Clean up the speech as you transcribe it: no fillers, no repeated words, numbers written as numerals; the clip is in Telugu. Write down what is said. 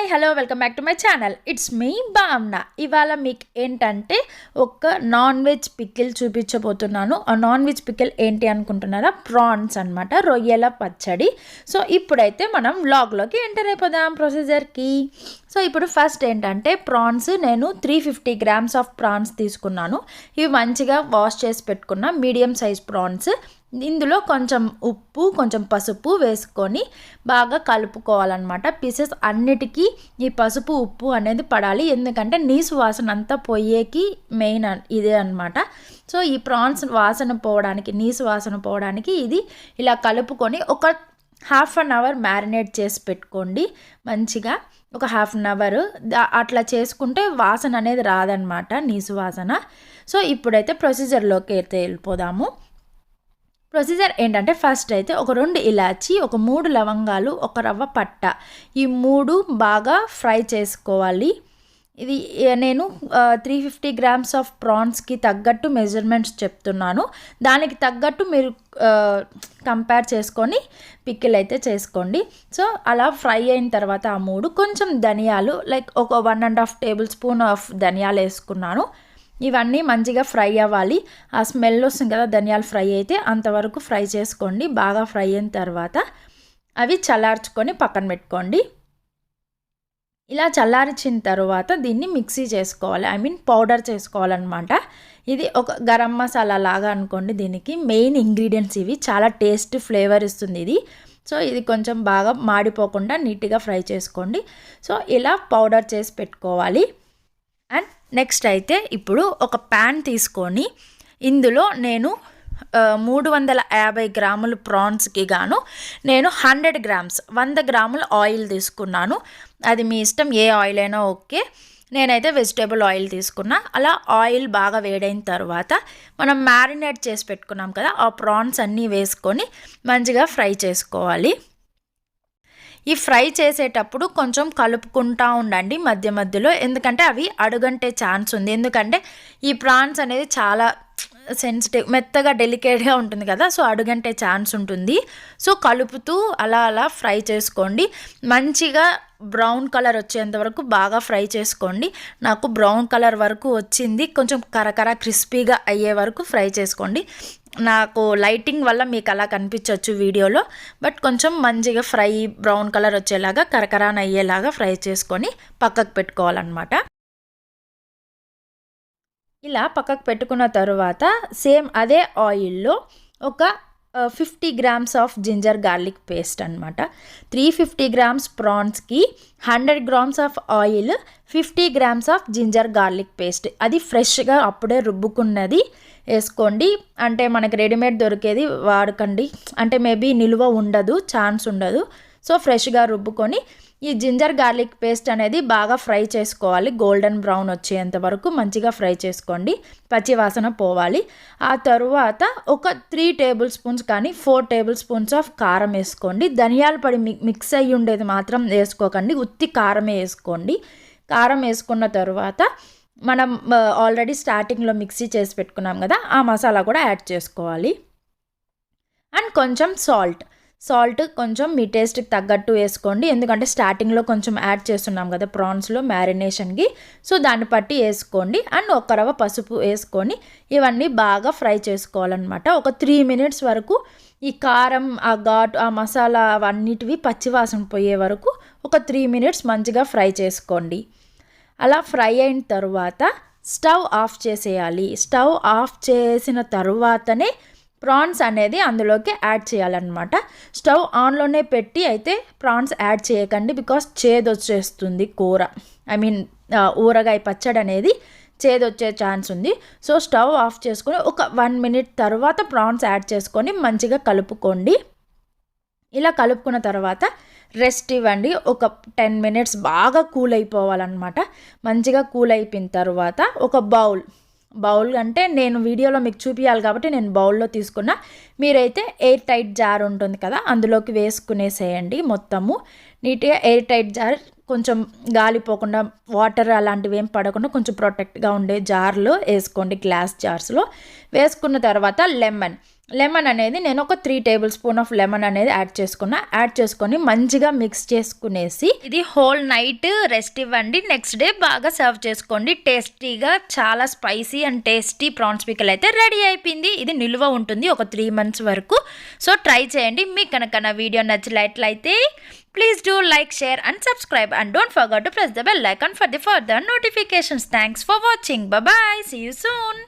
Hi hello welcome back to my channel. It's me భావన. ఇవాళ మీకు ఏంటంటే ఒక నాన్ వెజ్ పికిల్ చూపించబోతున్నాను. ఆ నాన్ వెజ్ పికిల్ ఏంటి అనుకుంటున్నారా? ప్రాన్స్ అనమాట, రొయ్యల పచ్చడి. సో ఇప్పుడైతే మనం వ్లాగ్లోకి ఎంటర్ అయిపోదాం ప్రొసీజర్కి. సో ఇప్పుడు ఫస్ట్ ఏంటంటే ప్రాన్స్ నేను 350 గ్రామ్స్ ఆఫ్ ప్రాన్స్ తీసుకున్నాను. ఇవి మంచిగా వాష్ చేసి పెట్టుకున్న మీడియం సైజ్ ప్రాన్స్. ఇందులో కొంచెం ఉప్పు కొంచెం పసుపు వేసుకొని బాగా కలుపుకోవాలన్నమాట. పీసెస్ అన్నిటికీ ఈ పసుపు ఉప్పు అనేది పడాలి, ఎందుకంటే నీసు వాసన అంతా పోయేకి మెయిన్ ఇదే అనమాట. సో ఈ ప్రాన్స్ వాసన పోవడానికి, నీసు వాసన పోవడానికి ఇది ఇలా కలుపుకొని ఒక హాఫ్ అన్ అవర్ మ్యారినేట్ చేసి పెట్టుకోండి. మంచిగా ఒక హాఫ్ అన్ అవర్ అట్లా చేసుకుంటే వాసన అనేది రాదనమాట, నీసు వాసన. సో ఇప్పుడైతే ప్రొసీజర్లోకి అయితే వెళ్ళిపోదాము. ప్రొసీజర్ ఏంటంటే ఫస్ట్ అయితే ఒక 2 ఇలాచి, ఒక 3 లవంగాలు, ఒక రవ్వ పట్ట, ఈ 3 బాగా ఫ్రై చేసుకోవాలి. ఇది నేను 350 గ్రామ్స్ ఆఫ్ ప్రాన్స్కి తగ్గట్టు మెజర్మెంట్స్ చెప్తున్నాను. దానికి తగ్గట్టు మీరు కంపేర్ చేసుకొని పికిల్ అయితే చేసుకోండి. సో అలా ఫ్రై అయిన తర్వాత ఆ 3 కొంచెం ధనియాలు, లైక్ ఒక 1.5 టేబుల్ స్పూన్ ఆఫ్ ధనియాలు వేసుకున్నాను. ఇవన్నీ మంచిగా ఫ్రై అవ్వాలి. ఆ స్మెల్ వస్తుంది కదా ధనియాలు ఫ్రై అయితే, అంతవరకు ఫ్రై చేసుకోండి. బాగా ఫ్రై అయిన తర్వాత అవి చల్లార్చుకొని పక్కన పెట్టుకోండి. ఇలా చల్లార్చిన తర్వాత దీన్ని మిక్సీ చేసుకోవాలి, పౌడర్ చేసుకోవాలన్నమాట. ఇది ఒక గరం మసాలా లాగా అనుకోండి. దీనికి మెయిన్ ఇంగ్రీడియంట్స్ ఇవి, చాలా టేస్ట్ ఫ్లేవర్ ఇస్తుంది ఇది. సో ఇది కొంచెం బాగా మాడిపోకుండా నీట్గా ఫ్రై చేసుకోండి. సో ఇలా పౌడర్ చేసి పెట్టుకోవాలి. అండ్ నెక్స్ట్ అయితే ఇప్పుడు ఒక ప్యాన్ తీసుకొని ఇందులో నేను 350 గ్రాములు ప్రాన్స్కి గాను నేను 100 గ్రామ్స్ 100 గ్రాముల ఆయిల్ తీసుకున్నాను. అది మీ ఇష్టం, ఏ ఆయిల్ అయినా ఓకే. నేనైతే వెజిటేబుల్ ఆయిల్ తీసుకున్నా. అలా ఆయిల్ బాగా వేడైన తర్వాత మనం మ్యారినేట్ చేసి పెట్టుకున్నాం కదా, ఆ ప్రాన్స్ అన్నీ వేసుకొని మంచిగా ఫ్రై చేసుకోవాలి. ఈ ఫ్రై చేసేటప్పుడు కొంచెం కలుపుకుంటూ ఉండండి మధ్య మధ్యలో, ఎందుకంటే అవి అడుగంటే ఛాన్స్ ఉంది. ఎందుకంటే ఈ ప్రాన్స్ అనేది చాలా సెన్సిటివ్, మెత్తగా డెలికేట్గా ఉంటుంది కదా, సో అడుగంటే ఛాన్స్ ఉంటుంది. సో కలుపుతూ అలా అలా ఫ్రై చేసుకోండి. మంచిగా బ్రౌన్ కలర్ వచ్చేంత వరకు బాగా ఫ్రై చేసుకోండి. నాకు బ్రౌన్ కలర్ వరకు వచ్చింది, కొంచెం కరకర క్రిస్పీగా అయ్యే వరకు ఫ్రై చేసుకోండి. నాకు లైటింగ్ వల్ల మీకు అలా కనిపించవచ్చు వీడియోలో, బట్ కొంచెం మంచిగా ఫ్రై బ్రౌన్ కలర్ వచ్చేలాగా కరకరాన్ అయ్యేలాగా ఫ్రై చేసుకొని పక్కకు పెట్టుకోవాలన్నమాట. ఇలా పక్కకు పెట్టుకున్న తర్వాత సేమ్ అదే ఆయిల్లో ఒక 50 grams of ginger garlic paste అనమాట. 350 గ్రామ్స్ ప్రాన్స్కి 100 grams of oil, 50 grams of ginger garlic paste. అది ఫ్రెష్గా అప్పుడే రుబ్బుకున్నది వేసుకోండి. అంటే మనకి రెడీమేడ్ దొరికేది వాడకండి, అంటే మేబీ నిలువ ఉండదు, ఛాన్స్ ఉండదు. సో ఫ్రెష్గా రుబ్బుకొని ఈ జింజర్ గార్లిక్ పేస్ట్ అనేది బాగా ఫ్రై చేసుకోవాలి. గోల్డెన్ బ్రౌన్ వచ్చేంత వరకు మంచిగా ఫ్రై చేసుకోండి, పచ్చి వాసన పోవాలి. ఆ తరువాత ఒక 3 టేబుల్ స్పూన్స్ కానీ 4 టేబుల్ స్పూన్స్ ఆఫ్ కారం వేసుకోండి. ధనియాల పొడి మిక్స్ అయ్యి ఉండేది మాత్రం వేసుకోకండి, ఉత్తి కారమే వేసుకోండి. కారం వేసుకున్న తర్వాత మనం ఆల్రెడీ స్టార్టింగ్లో మిక్సీ చేసి పెట్టుకున్నాం కదా, ఆ మసాలా కూడా యాడ్ చేసుకోవాలి. అండ్ కొంచెం సాల్ట్ కొంచెం మీ టేస్ట్కి తగ్గట్టు వేసుకోండి, ఎందుకంటే స్టార్టింగ్లో కొంచెం యాడ్ చేస్తున్నాం కదా ప్రాన్స్లో మ్యారినేషన్కి, సో దాన్ని బట్టి వేసుకోండి. అండ్ ఒక రవ్వ పసుపు వేసుకొని ఇవన్నీ బాగా ఫ్రై చేసుకోవాలన్నమాట. ఒక 3 మినిట్స్ వరకు ఈ కారం, ఆ ఘాటు, ఆ మసాలా అవన్నిటివి పచ్చివాసన పోయే వరకు ఒక 3 మినిట్స్ మంచిగా ఫ్రై చేసుకోండి. అలా ఫ్రై అయిన తర్వాత స్టవ్ ఆఫ్ చేసేయాలి. స్టవ్ ఆఫ్ చేసిన తర్వాతనే ప్రాన్స్ అనేది అందులోకి యాడ్ చేయాలన్నమాట. స్టవ్ ఆన్లోనే పెట్టి అయితే ప్రాన్స్ యాడ్ చేయకండి, బికాస్ చేదు వచ్చేస్తుంది కూర. ఊరగాయ పచ్చడి అనేది చేదు వచ్చే ఛాన్స్ ఉంది. సో స్టవ్ ఆఫ్ చేసుకొని ఒక 1 మినిట్ తర్వాత ప్రాన్స్ యాడ్ చేసుకొని మంచిగా కలుపుకోండి. ఇలా కలుపుకున్న తర్వాత రెస్ట్ ఇవ్వండి. ఒక 10 మినిట్స్ బాగా కూల్ అయిపోవాలన్నమాట. మంచిగా కూల్ అయిపోయిన తర్వాత ఒక బౌల్ అంటే నేను వీడియోలో మీకు చూపించాలి కాబట్టి నేను బౌల్లో తీసుకున్నా. మీరైతే ఎయిర్ టైట్ జార్ ఉంటుంది కదా, అందులోకి వేసుకునేసేయండి. మొత్తము నీట్గా ఎయిర్ టైట్ జార్, కొంచెం గాలిపోకుండా వాటర్ అలాంటివి ఏం పడకుండా కొంచెం ప్రొటెక్ట్గా ఉండే జార్లో వేసుకోండి, గ్లాస్ జార్స్లో. వేసుకున్న తర్వాత లెమన్ అనేది నేను ఒక 3 టేబుల్ స్పూన్ ఆఫ్ లెమన్ అనేది యాడ్ చేసుకొని మంచిగా మిక్స్ చేసుకునేసి ఇది హోల్ నైట్ రెస్ట్ ఇవ్వండి. నెక్స్ట్ డే బాగా సర్వ్ చేసుకోండి. టేస్టీగా చాలా spicy and tasty prawns pickle అయితే రెడీ అయిపోయింది. ఇది నిల్వ ఉంటుంది ఒక 3 months వరకు. సో ట్రై చేయండి. మీకు కనుక నా వీడియో నచ్చినట్లయితే please do like, share and subscribe, and don't forget to press the bell icon for the further notifications. Thanks for watching. Bye bye. See you soon.